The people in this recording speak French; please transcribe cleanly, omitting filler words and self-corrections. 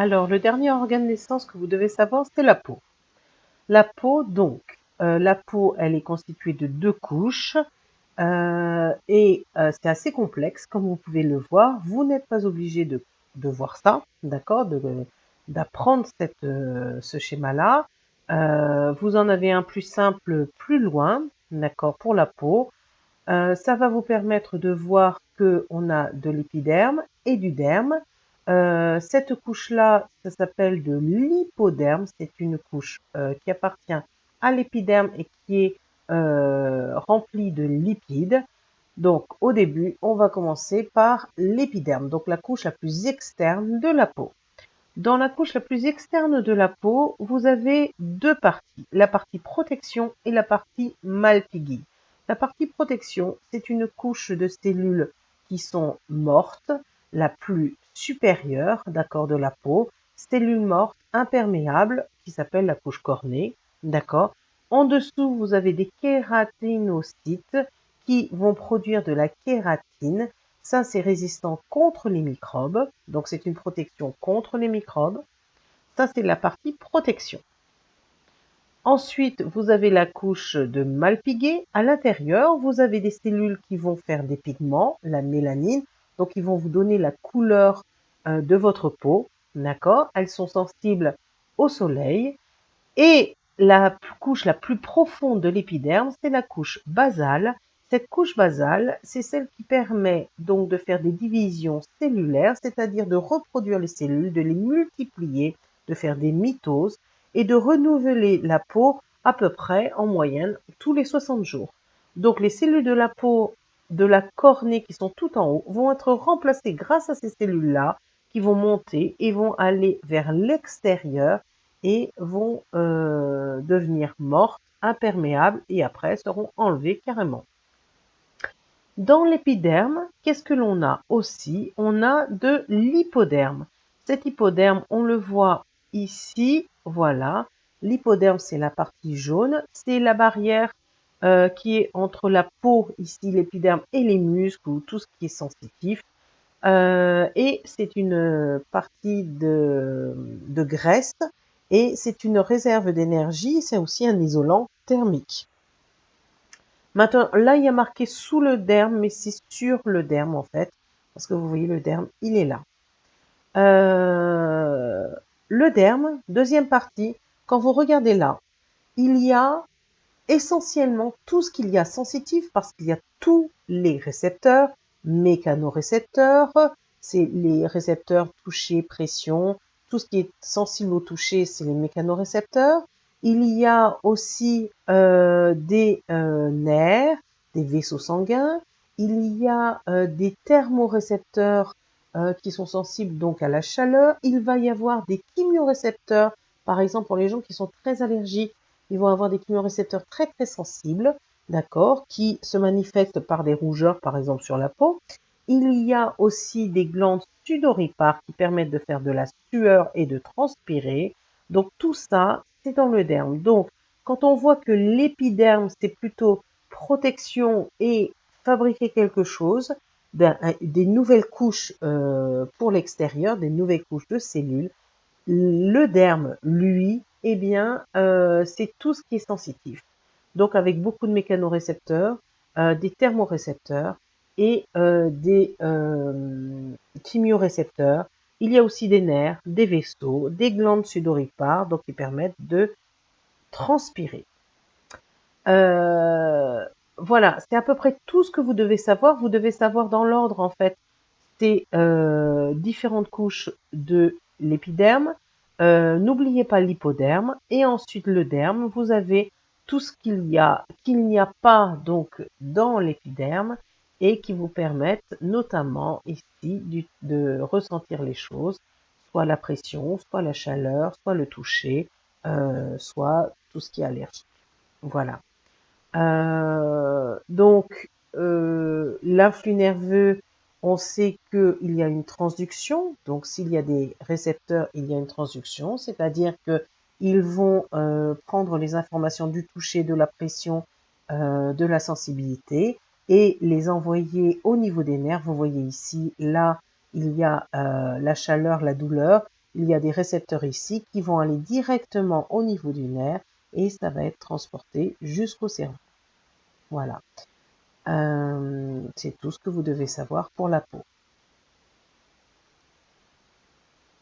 Alors, le dernier organe d'essence que vous devez savoir, c'est la peau. La peau, donc, la peau, elle est constituée de 2 couches c'est assez complexe, comme vous pouvez le voir. Vous n'êtes pas obligé de voir ça, d'accord, d'apprendre ce schéma-là. Vous en avez un plus simple plus loin, d'accord, pour la peau. Ça va vous permettre de voir qu'on a de l'épiderme et du derme. Cette couche-là, ça s'appelle de l'hypoderme. C'est une couche qui appartient à l'épiderme et qui est remplie de lipides. Donc, au début, on va commencer par l'épiderme, donc la couche la plus externe de la peau. Dans la couche la plus externe de la peau, vous avez 2 parties, la partie protection et la partie Malpighi. La partie protection, c'est une couche de cellules qui sont mortes, la plus supérieure, d'accord, de la peau, cellules mortes imperméables, qui s'appelle la couche cornée, d'accord. En dessous, vous avez des kératinocytes qui vont produire de la kératine. Ça, c'est résistant contre les microbes. Donc, c'est une protection contre les microbes. Ça, c'est la partie protection. Ensuite, vous avez la couche de Malpighi. À l'intérieur, vous avez des cellules qui vont faire des pigments, la mélanine. Donc, ils vont vous donner la couleur de votre peau. D'accord? Elles sont sensibles au soleil. Et la couche la plus profonde de l'épiderme, c'est la couche basale. Cette couche basale, c'est celle qui permet donc de faire des divisions cellulaires, c'est-à-dire de reproduire les cellules, de les multiplier, de faire des mitoses et de renouveler la peau à peu près en moyenne tous les 60 jours. Donc les cellules de la peau de la cornée qui sont tout en haut vont être remplacées grâce à ces cellules-là qui vont monter et vont aller vers l'extérieur et vont devenir mortes, imperméables et après seront enlevées carrément. Dans l'épiderme, qu'est-ce que l'on a aussi? On a de l'hypoderme. Cet hypoderme, on le voit ici, voilà. L'hypoderme, c'est la partie jaune, c'est la barrière qui est entre la peau, ici l'épiderme, et les muscles ou tout ce qui est sensitif. Et c'est une partie de graisse et c'est une réserve d'énergie, c'est aussi un isolant thermique. Maintenant, là, il y a marqué sous le derme, mais c'est sur le derme en fait, parce que vous voyez le derme, il est là. Le derme, deuxième partie, quand vous regardez là, il y a essentiellement tout ce qu'il y a sensitif, parce qu'il y a tous les récepteurs, mécanorécepteurs, c'est les récepteurs toucher, pression, tout ce qui est sensible au toucher, c'est les mécanorécepteurs. Il y a aussi des nerfs, des vaisseaux sanguins. Il y a des thermorécepteurs qui sont sensibles donc à la chaleur. Il va y avoir des chimiorécepteurs, par exemple pour les gens qui sont très allergiques, ils vont avoir des chimiorécepteurs très très sensibles, d'accord, qui se manifestent par des rougeurs, par exemple, sur la peau. Il y a aussi des glandes sudoripares qui permettent de faire de la sueur et de transpirer. Donc tout ça, c'est dans le derme. Donc, quand on voit que l'épiderme, c'est plutôt protection et fabriquer quelque chose, des nouvelles couches pour l'extérieur, des nouvelles couches de cellules, le derme, lui, eh bien, c'est tout ce qui est sensitif. Donc, avec beaucoup de mécanorécepteurs, des thermorécepteurs et des chimiorécepteurs. Il y a aussi des nerfs, des vaisseaux, des glandes sudoripares, donc qui permettent de transpirer. Voilà, c'est à peu près tout ce que vous devez savoir. Vous devez savoir dans l'ordre, en fait, ces différentes couches de l'épiderme. N'oubliez pas l'hypoderme et ensuite le derme. Vous avez tout ce qu'il n'y a pas donc dans l'épiderme et qui vous permettent notamment ici de ressentir les choses, soit la pression, soit la chaleur, soit le toucher, soit tout ce qui est allergique. Voilà. L'influx nerveux, on sait qu'il y a une transduction. Donc, s'il y a des récepteurs, il y a une transduction, c'est-à-dire qu'ils vont prendre les informations du toucher, de la pression, de la sensibilité et les envoyer au niveau des nerfs. Vous voyez ici, là, il y a la chaleur, la douleur. il y a des récepteurs ici qui vont aller directement au niveau du nerf et ça va être transporté jusqu'au cerveau. Voilà. C'est tout ce que vous devez savoir pour la peau.